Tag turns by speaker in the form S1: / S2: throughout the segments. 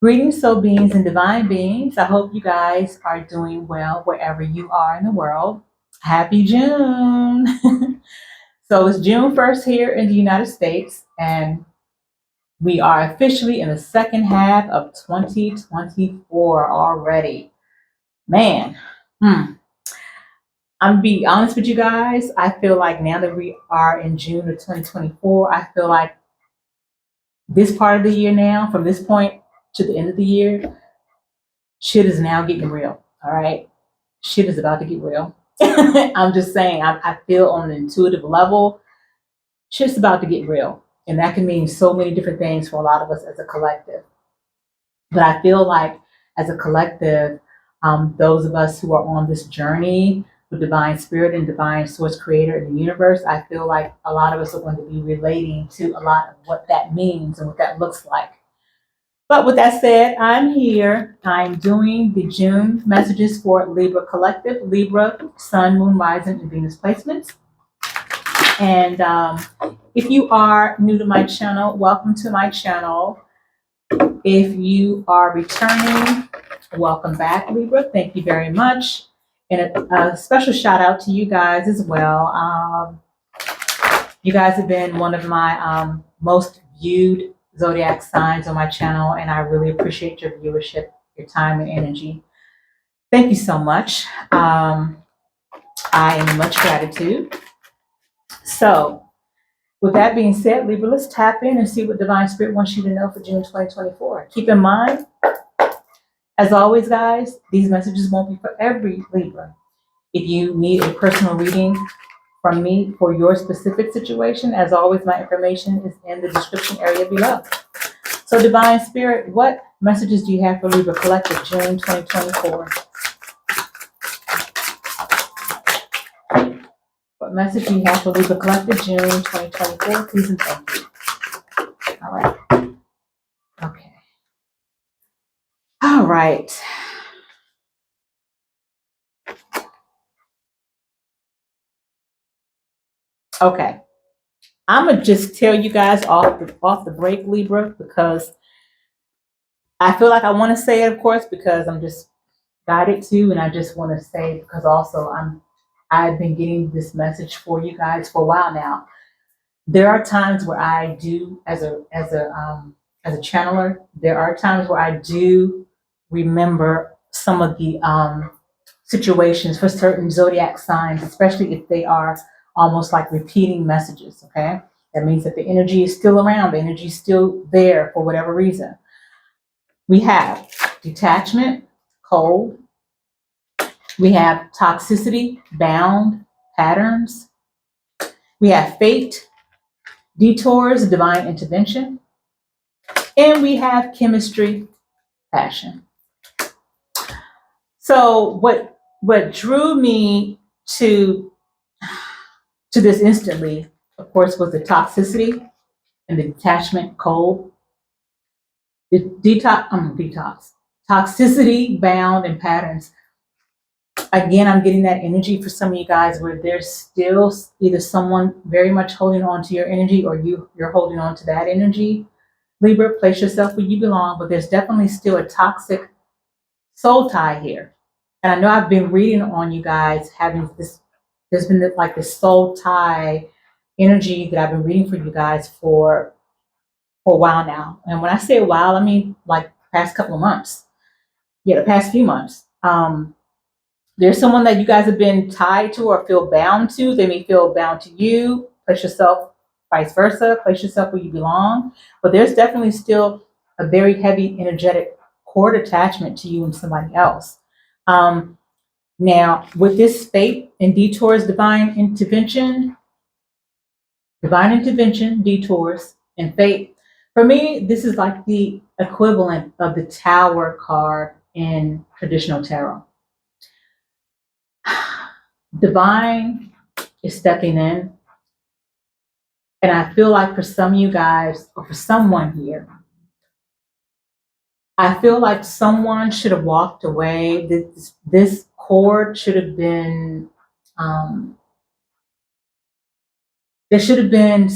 S1: Greetings, soul beings and divine beings. I hope you guys are doing well wherever you are in the world. Happy June. So it's June 1st here in the United States, and we are officially in the second half of 2024 already. Man, I'm be honest with you guys. I feel like now that we are in June of 2024, I feel like this part of the year now, from this point to the end of the year, shit is now getting real. All right. Shit is about to get real. I'm just saying, I feel on an intuitive level, shit's about to get real. And that can mean so many different things for a lot of us as a collective. But I feel like as a collective, those of us who are on this journey with divine spirit and divine source creator in the universe, I feel like a lot of us are going to be relating to a lot of what that means and what that looks like. But with that said, I'm here. I'm doing the June messages for Libra Collective, Libra, Sun, Moon, Rising, and Venus placements. And if you are new to my channel, welcome to my channel. If you are returning, welcome back, Libra. Thank you very much. And a special shout out to you guys as well. You guys have been one of my most viewed zodiac signs on my channel, and I really appreciate your viewership, your time, and energy. Thank you so much. I am much gratitude. So, with that being said, Libra, let's tap in and see what Divine Spirit wants you to know for June 2024. Keep in mind, as always, guys, these messages won't be for every Libra. If you need a personal reading from me for your specific situation, as always, my information is in the description area below. So, Divine Spirit, what messages do you have for Libra Collective June 2024? What message do you have for Libra Collective June 2024? Please and thank you. All right. Okay. All right. Okay. I'm gonna just tell you guys off the break, Libra, because I feel like I want to say it, of course, because I'm just guided to, and I just want to say because also I've been getting this message for you guys for a while now. There are times where I do, as a channeler, there are times where I do remember some of the situations for certain zodiac signs, especially if they are almost like repeating messages. Okay, that means that the energy is still around, the energy is still there for whatever reason. We have detachment, cold. We have toxicity, bound, patterns. We have fate, detours, divine intervention. And we have chemistry, passion. So what drew me to this instantly, of course, was the toxicity and the detachment, cold. The detox, toxicity, bound, and patterns. Again, I'm getting that energy for some of you guys where there's still either someone very much holding on to your energy or you're holding on to that energy. Libra, place yourself where you belong, but there's definitely still a toxic soul tie here. And I know I've been reading on you guys having this, there's been like this soul tie energy that I've been reading for you guys for a while now. And when I say a while, I mean like the past couple of months. Yeah, the past few months. There's someone that you guys have been tied to or feel bound to. They may feel bound to you. Place yourself, vice versa. Place yourself where you belong. But there's definitely still a very heavy energetic cord attachment to you and somebody else. Now, with this fate and detours, divine intervention, detours, and fate. For me, this is like the equivalent of the Tower card in traditional tarot. Divine is stepping in. And I feel like for some of you guys, or for someone here, I feel like someone should have walked away. This cord should have been, there should have been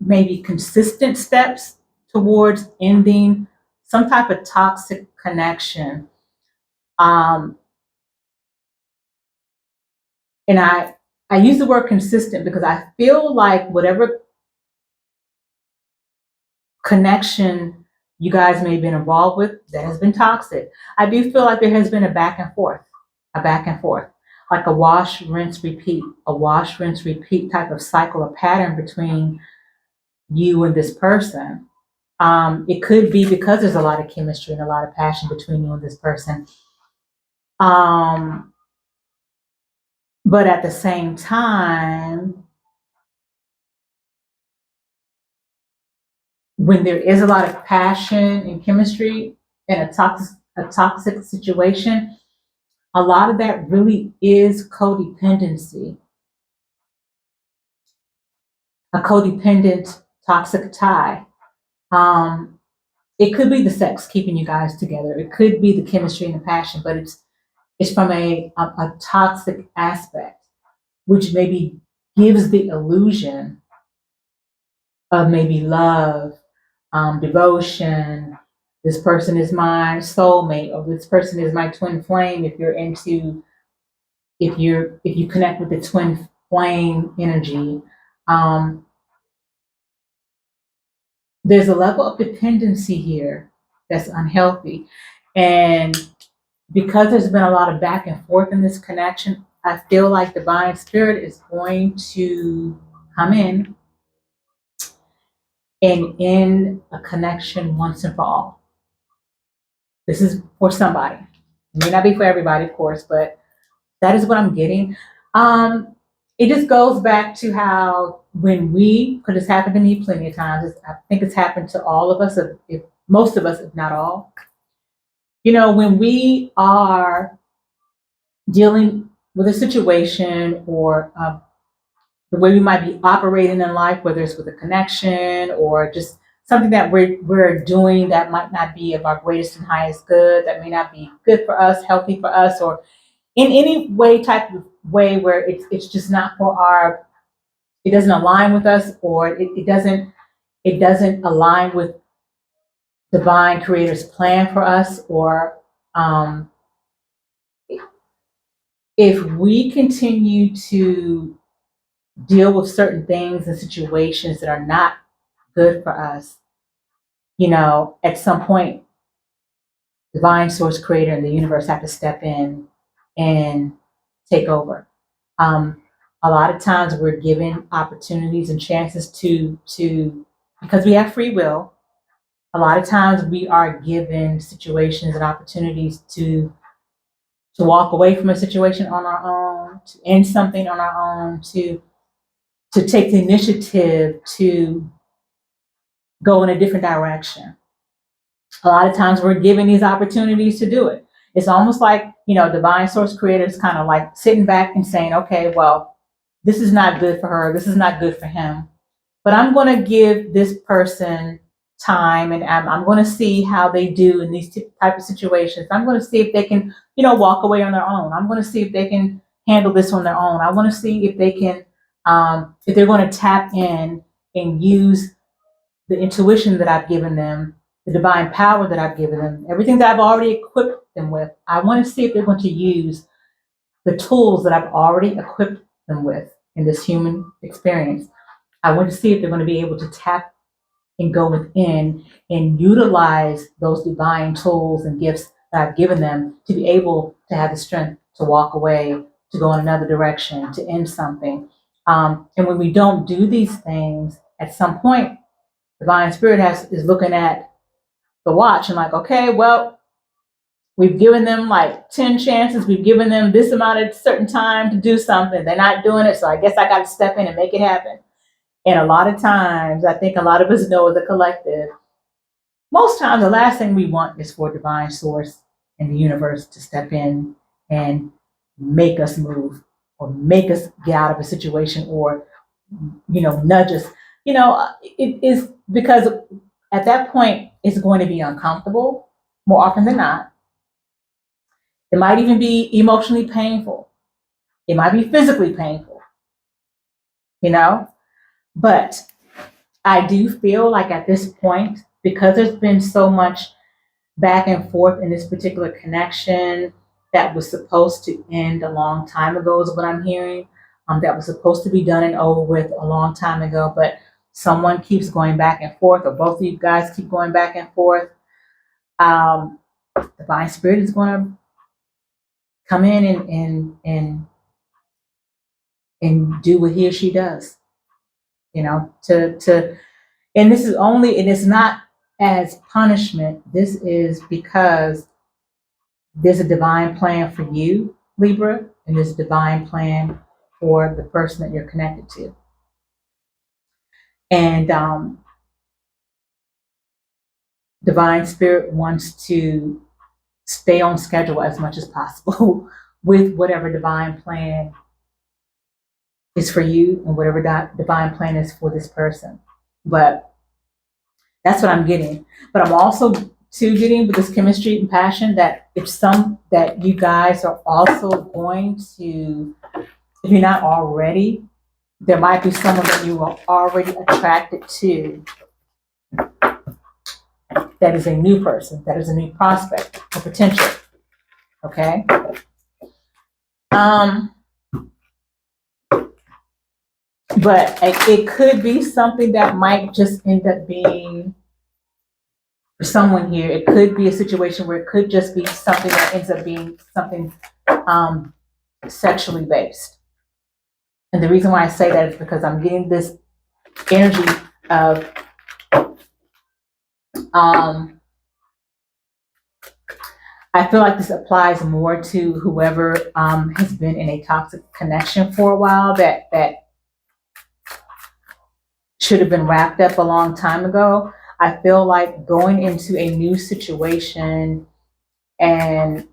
S1: maybe consistent steps towards ending some type of toxic connection. Um, and I use the word consistent because I feel like whatever connection you guys may have been involved with that has been toxic, I do feel like there has been a back and forth, like a wash, rinse, repeat, a wash, rinse, repeat type of cycle or pattern between you and this person. It could be because there's a lot of chemistry and a lot of passion between you and this person. Um, but at the same time, when there is a lot of passion and chemistry in a toxic situation, a lot of that really is codependency, a codependent toxic tie. Um, it could be the sex keeping you guys together. It could be the chemistry and the passion, but it's from a toxic aspect, which maybe gives the illusion of maybe love, devotion. This person is my soulmate, or this person is my twin flame. If you connect with the twin flame energy, um, there's a level of dependency here that's unhealthy, and because there's been a lot of back and forth in this connection, I feel like divine spirit is going to come in and end a connection once and for all. This is for somebody. It may not be for everybody, of course, but that is what I'm getting. It just goes back to how when because it's happened to me plenty of times. I think it's happened to all of us, if most of us, if not all. When we are dealing with a situation or the way we might be operating in life, whether it's with a connection or just something that we're doing that might not be of our greatest and highest good, that may not be good for us, healthy for us, or in any way, type of way where it's just not it doesn't align with us, or it doesn't align with divine creator's plan for us, or um, if we continue to deal with certain things and situations that are not good for us, at some point, divine source creator and the universe have to step in and take over. Um, a lot of times we're given opportunities and chances to because we have free will. A lot of times we are given situations and opportunities to walk away from a situation on our own, to end something on our own, to take the initiative to go in a different direction. A lot of times we're given these opportunities to do it. It's almost like, divine source creator is kind of like sitting back and saying, okay, well, this is not good for her. This is not good for him. But I'm going to give this person time, and I'm going to see how they do in these type of situations. I'm going to see if they can, walk away on their own. I'm going to see if they can handle this on their own. I want to see if they can, if they're going to tap in and use the intuition that I've given them, the divine power that I've given them, everything that I've already equipped them with. I want to see if they're going to use the tools that I've already equipped them with in this human experience. I want to see if they're going to be able to tap and go within and utilize those divine tools and gifts that I've given them to be able to have the strength to walk away, to go in another direction, to end something. And when we don't do these things, at some point, divine spirit is looking at the watch and like, okay, well, we've given them like 10 chances. We've given them this amount of certain time to do something. They're not doing it. So I guess I got to step in and make it happen. And a lot of times, I think a lot of us know as a collective, most times the last thing we want is for divine source and the universe to step in and make us move or make us get out of a situation or, nudge us. It is because at that point, it's going to be uncomfortable more often than not. It might even be emotionally painful. It might be physically painful, but I do feel like at this point, because there's been so much back and forth in this particular connection that was supposed to end a long time ago is what I'm hearing. That was supposed to be done and over with a long time ago, but someone keeps going back and forth, or both of you guys keep going back and forth. Divine Spirit is going to come in and do what he or she does. You know, and this is only, and it's not as punishment. This is because there's a divine plan for you, Libra, and there's a divine plan for the person that you're connected to. And Divine Spirit wants to stay on schedule as much as possible with whatever divine plan is for you and whatever divine plan is for this person. But that's what I'm getting. But I'm also too getting with this chemistry and passion that that you guys are also going to, if you're not already, there might be someone that you are already attracted to that is a new person, that is a new prospect, a potential. Okay. But it could be something that might just end up being, for someone here, it could be a situation where it could just be something that ends up being something sexually based. And the reason why I say that is because I'm getting this energy of I feel like this applies more to whoever has been in a toxic connection for a while that should have been wrapped up a long time ago. I feel like going into a new situation and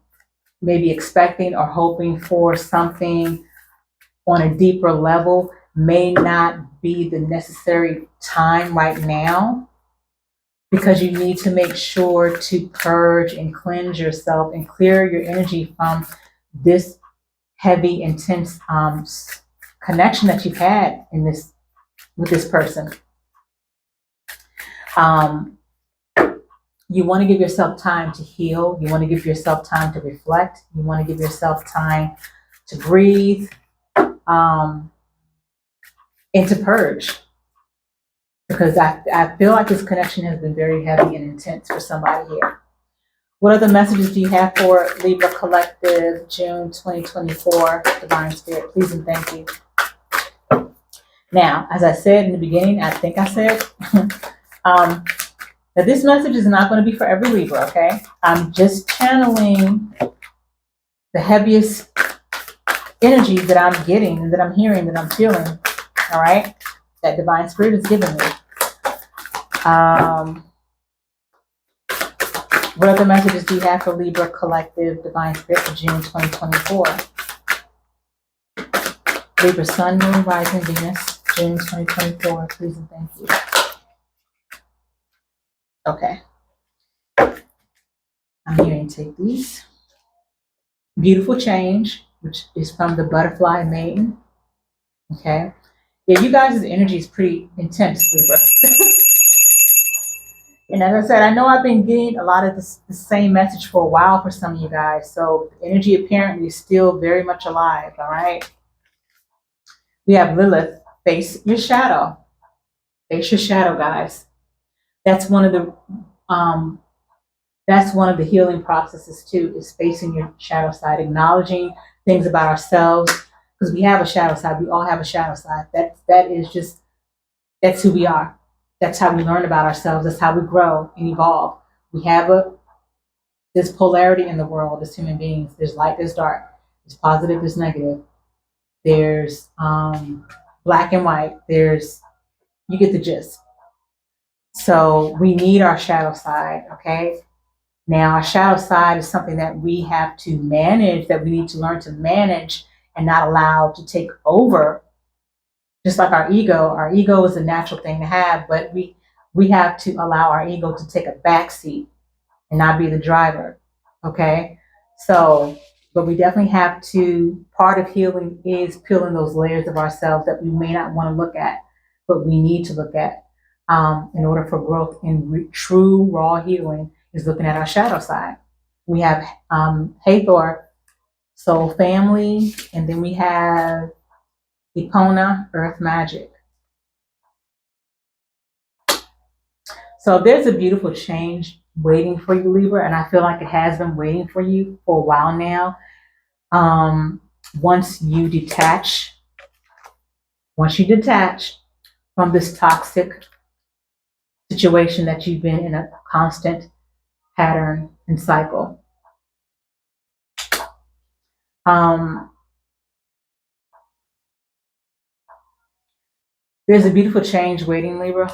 S1: maybe expecting or hoping for something on a deeper level may not be the necessary time right now, because you need to make sure to purge and cleanse yourself and clear your energy from this heavy, intense connection that you've had with this person. You want to give yourself time to heal. You want to give yourself time to reflect. You want to give yourself time to breathe, and to purge. Because I feel like this connection has been very heavy and intense for somebody here. What other messages do you have for Libra Collective, June 2024, Divine Spirit? Please and thank you. Now, as I said in the beginning, I think I said, that this message is not going to be for every Libra, okay? I'm just channeling the heaviest energies that I'm getting and that I'm hearing, that I'm feeling, all right? That Divine Spirit is giving me. What other messages do you have for Libra Collective, Divine Spirit for June 2024? Libra Sun, Moon, Rising, Venus, June 2024. Please and thank you. Okay. I'm hearing take these. Beautiful Change, which is from the Butterfly Maiden. Okay. Yeah, you guys' energy is pretty intense, Libra. And as I said, I know I've been getting a lot of the same message for a while for some of you guys. So the energy apparently is still very much alive, all right? We have Lilith, face your shadow. Face your shadow, guys. That's one of the healing processes too, is facing your shadow side, acknowledging things about ourselves, because we have a shadow side. We all have a shadow side. That's who we are. That's how we learn about ourselves. That's how we grow and evolve. We have this polarity in the world as human beings. There's light, there's dark. There's positive, there's negative. There's black and white. You get the gist. So we need our shadow side, okay? Now, our shadow side is something that we have to manage, that we need to learn to manage and not allow to take over. Just like our ego is a natural thing to have, but we have to allow our ego to take a back seat and not be the driver, okay? So, but we definitely have to, part of healing is peeling those layers of ourselves that we may not want to look at, but we need to look at in order for growth in true raw healing, is looking at our shadow side. We have Hathor, soul family, and then we have Epona, earth magic. So there's a beautiful change waiting for you, Libra, and I feel like it has been waiting for you for a while now. Once you detach from this toxic situation that you've been in a constant pattern and cycle. There's a beautiful change waiting, Libra,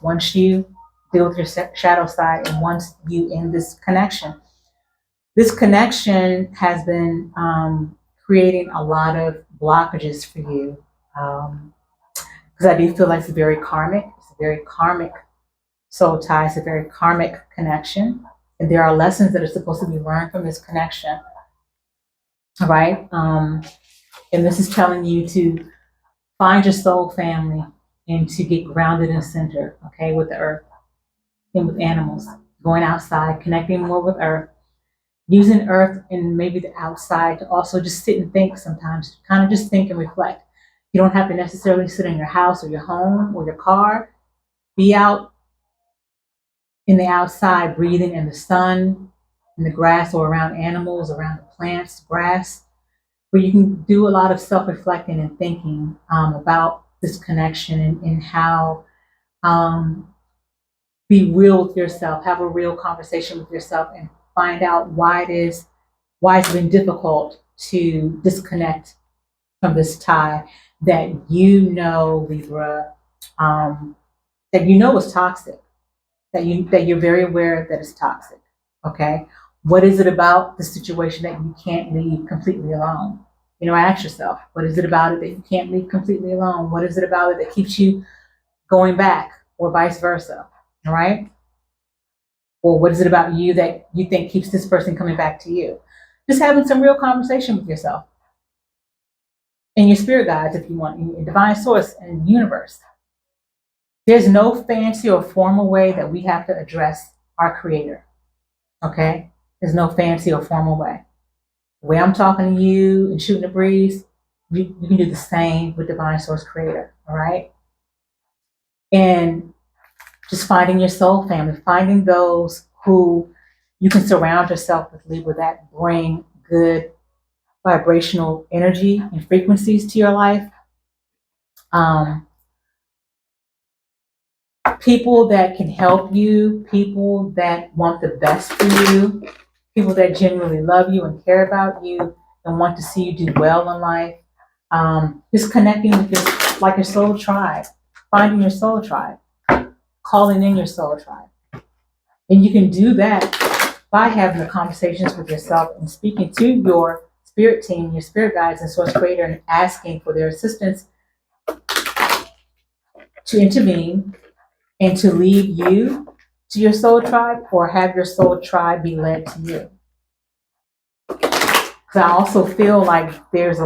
S1: once you deal with your shadow side and once you end this connection. This connection has been creating a lot of blockages for you. Because I do feel like it's very karmic. It's a very karmic soul tie. It's a very karmic connection. And there are lessons that are supposed to be learned from this connection. All right? And this is telling you to find your soul family and to get grounded and centered, okay, with the earth and with animals. Going outside, connecting more with earth. Using earth and maybe the outside to also just sit and think sometimes. Kind of just think and reflect. You don't have to necessarily sit in your house or your home or your car. Be out in the outside, breathing in the sun, in the grass, or around animals, around the plants, grass, where you can do a lot of self-reflecting and thinking about this connection and how be real with yourself, have a real conversation with yourself, and find out why it's been difficult to disconnect from this tie that you know, Libra, that you know is toxic, that you're very aware that it's toxic. Okay, what is it about the situation that you can't leave completely alone? You know, ask yourself, what is it about it that you can't leave completely alone? What is it about it that keeps you going back, or vice versa? All right. Or what is it about you that you think keeps this person coming back to you? Just having some real conversation with yourself and your spirit guides, if you want, in your divine source and universe. There's no fancy or formal way that we have to address our creator. Okay? There's no fancy or formal way. The way I'm talking to you and shooting the breeze, you can do the same with divine source creator. All right? And just finding your soul family, finding those who you can surround yourself with, Libra, that bring good vibrational energy and frequencies to your life. People that can help you, people that want the best for you, people that genuinely love you and care about you and want to see you do well in life. Just connecting with your soul tribe, finding your soul tribe, calling in your soul tribe. And you can do that by having the conversations with yourself and speaking to your spirit team, your spirit guides and source creator, and asking for their assistance to intervene and to lead you to your soul tribe, or have your soul tribe be led to you. Because I also feel like there's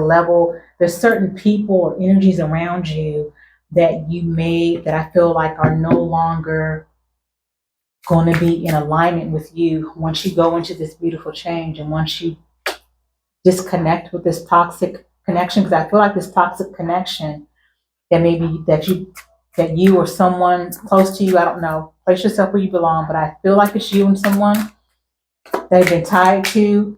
S1: certain people or energies around you that I feel like are no longer going to be in alignment with you once you go into this beautiful change and once you disconnect with this toxic connection. Because I feel like this toxic connection that maybe that you or someone close to you, I don't know, place yourself where you belong, but I feel like it's you and someone that have been tied to.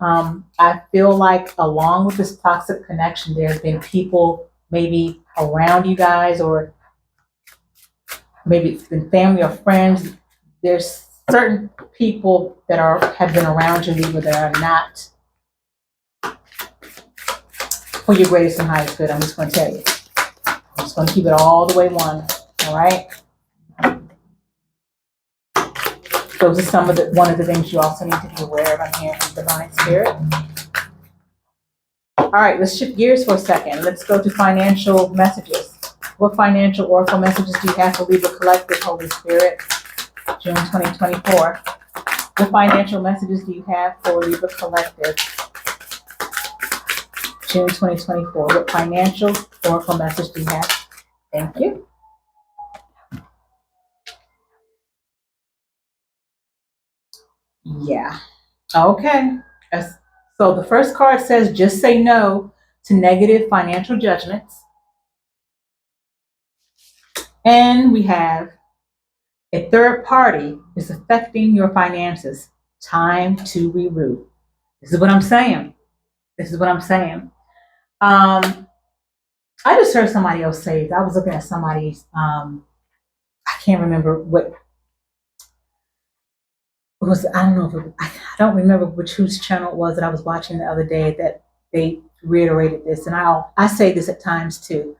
S1: I feel like along with this toxic connection, there have been people maybe around you guys, or maybe it's been family or friends. There's certain people that have been around you, Libra, that are not for your greatest and highest good. I'm just going to tell you. I'm just going to keep it all the way one. All right. Those are one of the things you also need to be aware of. I'm here from Divine Spirit. All right, let's shift gears for a second. Let's go to financial messages. What financial oracle messages do you have for Libra Collective, Holy Spirit, June 2024? What financial messages do you have for Libra Collective, June 2024? What financial oracle message do you have? Thank you. Yeah. Okay. So the first card says just say no to negative financial judgments. And we have a third party is affecting your finances. Time to reroute. This is what I'm saying. This is what I'm saying. I just heard somebody else say, I was looking at somebody's, I can't remember what it was. I don't know if I don't remember whose channel it was that I was watching the other day that they reiterated this. And I say this at times too,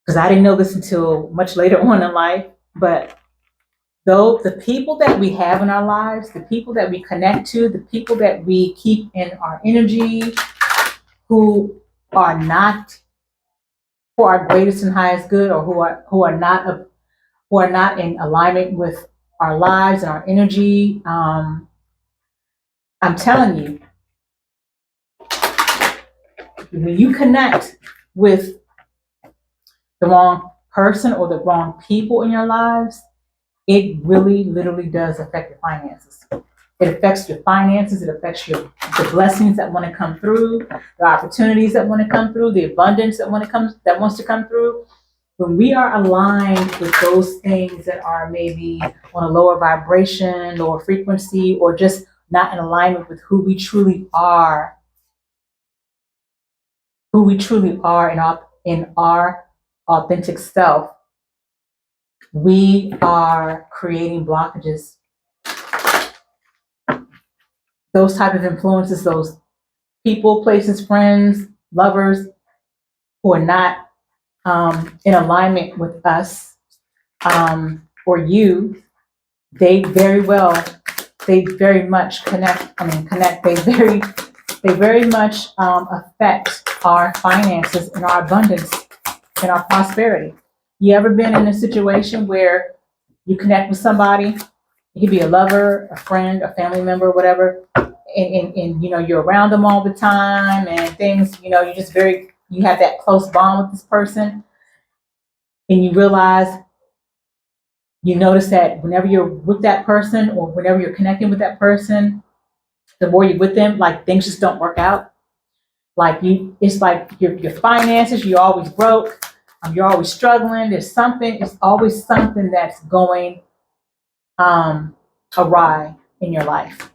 S1: because I didn't know this until much later on in life. But though the people that we have in our lives, the people that we connect to, the people that we keep in our energy, who are not for our greatest and highest good, or who are not in alignment with our lives and our energy. I'm telling you, when you connect with the wrong person or the wrong people in your lives, it really literally does affect your finances. It affects your finances. It affects the blessings that want to come through, the opportunities that want to come through, the abundance that wants to come through. When we are aligned with those things that are maybe on a lower vibration, lower frequency, or just not in alignment with who we truly are in our authentic self, we are creating blockages. Those type of influences, those people, places, friends, lovers who are not in alignment with us, or you, they very much they very much affect our finances and our abundance and our prosperity. You ever been in a situation where you connect with somebody? It could be a lover, a friend, a family member, whatever, and you're around them all the time, and things, you have that close bond with this person, and you notice that whenever you're with that person or whenever you're connecting with that person, the more you're with them, like things just don't work out. Like it's like your finances, you're always broke, you're always struggling. It's always something that's going awry in your life.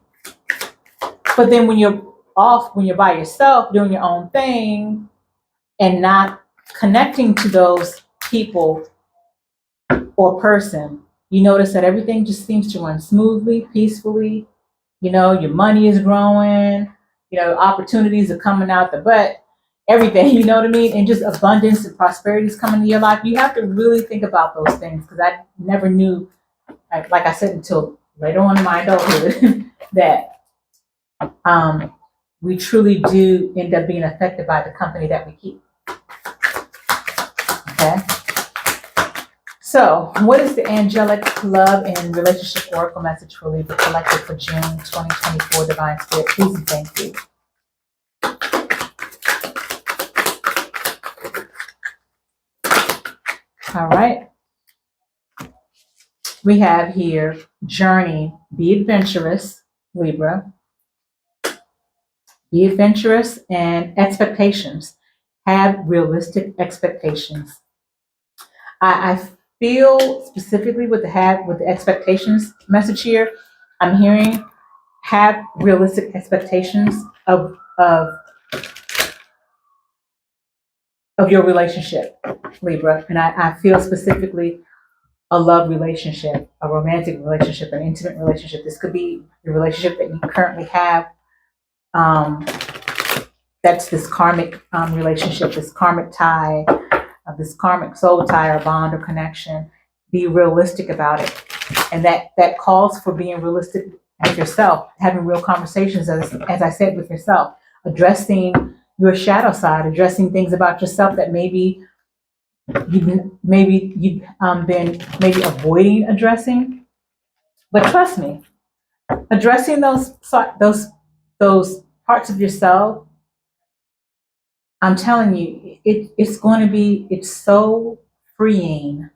S1: But then when you're by yourself doing your own thing and not connecting to those people or person, you notice that everything just seems to run smoothly, peacefully. Your money is growing, opportunities are coming out the butt, everything, you know what I mean? And just abundance and prosperity is coming to your life. You have to really think about those things, because I never knew, like I said, until later on in my adulthood, that we truly do end up being affected by the company that we keep. Okay. So, what is the angelic love and relationship oracle message for Libra collective for June 2024, Divine Spirit? Please and thank you. All right. We have here journey, be adventurous, Libra. Be adventurous, and expectations. Have realistic expectations. I feel specifically with the expectations message here, I'm hearing have realistic expectations of your relationship, Libra. And I feel specifically a love relationship, a romantic relationship, an intimate relationship. This could be the relationship that you currently have. That's this karmic relationship, this karmic tie, this karmic soul tie or bond or connection. Be realistic about it. And that calls for being realistic with yourself, having real conversations, as I said, with yourself, addressing your shadow side, addressing things about yourself that maybe you've been maybe avoiding addressing. But trust me, addressing those parts of yourself, I'm telling you, it's so freeing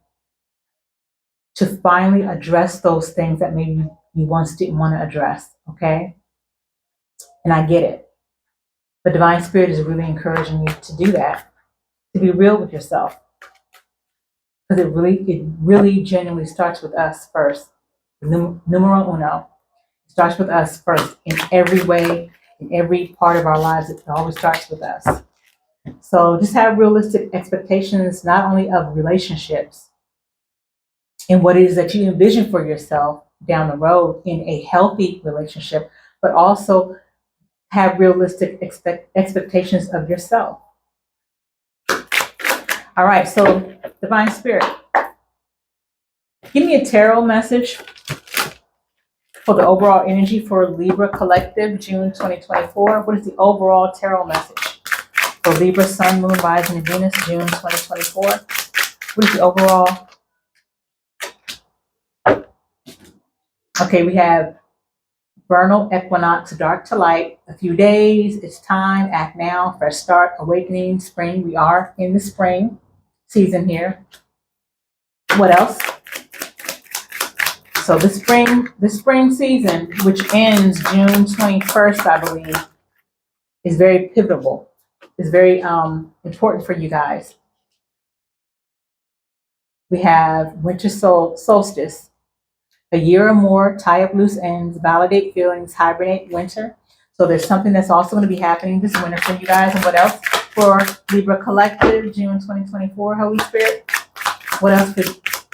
S1: to finally address those things that maybe you once didn't want to address, okay? And I get it. But Divine Spirit is really encouraging you to do that, to be real with yourself. Because it really genuinely starts with us first. Numero uno. It starts with us first in every way, in every part of our lives. It always starts with us. So just have realistic expectations, not only of relationships and what it is that you envision for yourself down the road in a healthy relationship, but also have realistic expectations of yourself. All right, so Divine Spirit, give me a tarot message for the overall energy for Libra Collective, June 2024. What is the overall tarot message for Libra, Sun, Moon, Rising, and Venus, June 2024? What is the overall? Okay, we have vernal equinox, dark to light, a few days, it's time, act now, fresh start, awakening, spring. We are in the spring season here. What else? So the spring season, which ends June 21st, I believe, is very pivotal. It's very important for you guys. We have winter solstice, a year or more, tie up loose ends, validate feelings, hibernate winter. So there's something that's also going to be happening this winter for you guys. And what else for Libra Collective, June 2024, Holy Spirit? What else for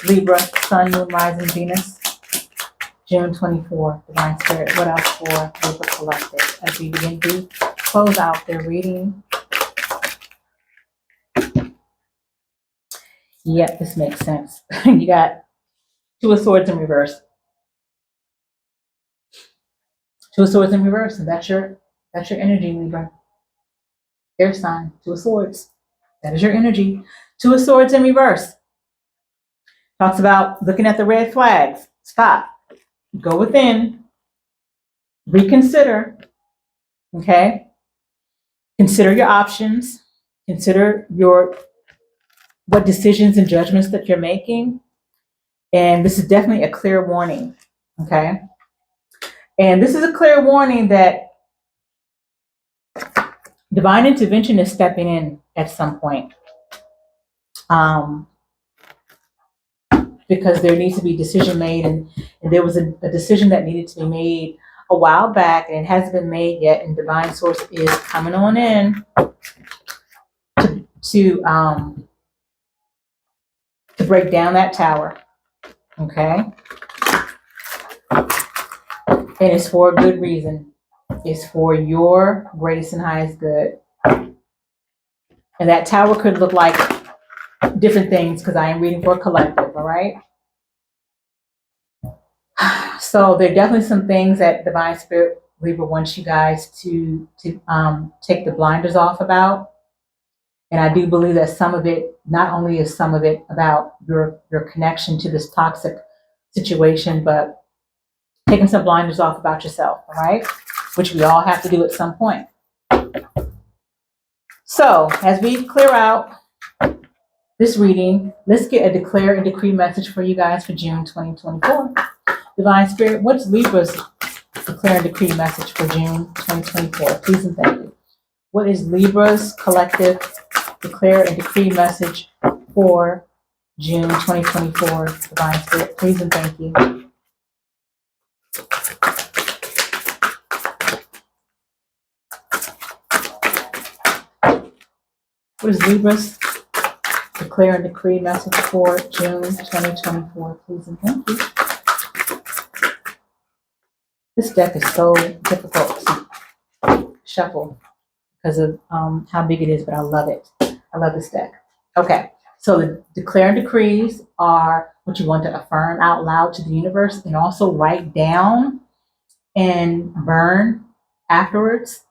S1: Libra, Sun, Moon, Rising, Venus, June 24, Divine Spirit? What else for Libra Collective as we begin to close out their reading? Yep, this makes sense. You got Two of Swords in reverse. Two of Swords in reverse, and that's your energy, Libra. Air sign, Two of Swords. That is your energy. Two of Swords in reverse. Talks about looking at the red flags. Stop. Go within. Reconsider. Okay? Consider your options. Consider what decisions and judgments that you're making. And this is definitely a clear warning. Okay? And this is a clear warning that divine intervention is stepping in at some point. Because there needs to be a decision made, and there was a decision that needed to be made a while back, and it hasn't been made yet, and divine source is coming on in to break down that tower. Okay? And it's for a good reason. It's for your greatest and highest good. And that tower could look like different things, because I am reading for a collective, all right? So there are definitely some things that Divine Spirit Libra wants you guys to take the blinders off about. And I do believe that some of it, not only is some of it about your connection to this toxic situation, but taking some blinders off about yourself, all right? Which we all have to do at some point. So as we clear out this reading, let's get a declare and decree message for you guys for June 2024. Divine Spirit, what's Libra's declare and decree message for June 2024? Please and thank you. What is Libra's collective declare and decree message for June 2024? Divine Spirit, please and thank you. What is Libra's declare and decree message for June 2024? Please and thank you. This deck is so difficult to shuffle because of how big it is, but I love it. I love this deck. Okay, so the declare and decrees are what you want to affirm out loud to the universe, and also write down and burn afterwards.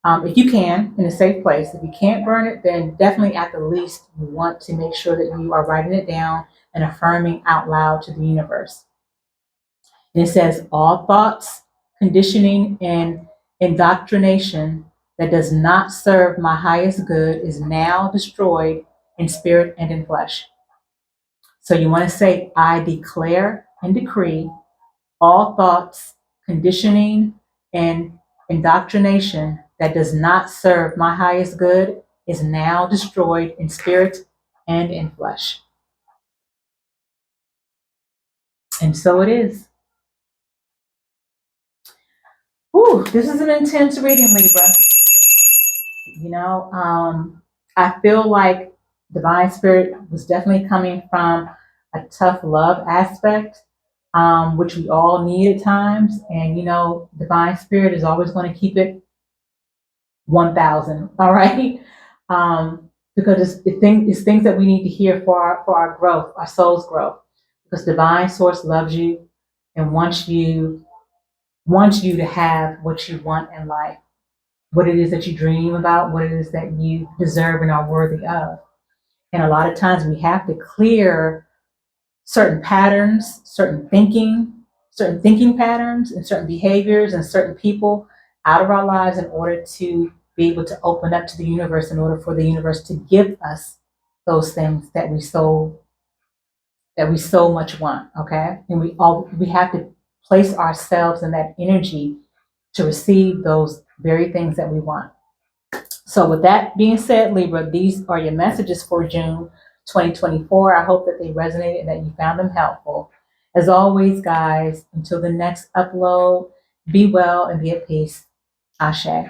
S1: If you can, in a safe place. If you can't burn it, then definitely at the least you want to make sure that you are writing it down and affirming out loud to the universe. And it says, all thoughts, conditioning, and indoctrination that does not serve my highest good is now destroyed in spirit and in flesh. So you want to say, I declare and decree All thoughts, conditioning, and indoctrination that does not serve my highest good is now destroyed in spirit and in flesh. And so it is. Ooh, this is an intense reading, Libra. You know, I feel like divine spirit was definitely coming from a tough love aspect, which we all need at times. And, you know, divine spirit is always going to keep it 1,000. All right. Because it's things that we need to hear for our growth, our soul's growth. Because divine source loves you and wants you to have what you want in life, what it is that you dream about, what it is that you deserve and are worthy of. And a lot of times we have to clear certain patterns, certain thinking patterns, and certain behaviors and certain people out of our lives in order to be able to open up to the universe, in order for the universe to give us those things that we so much want. Okay, and we have to place ourselves in that energy to receive those very things that we want. So with that being said, Libra, these are your messages for June 2024. I hope that they resonated and that you found them helpful. As always, guys, until the next upload, be well and be at peace. Ashe.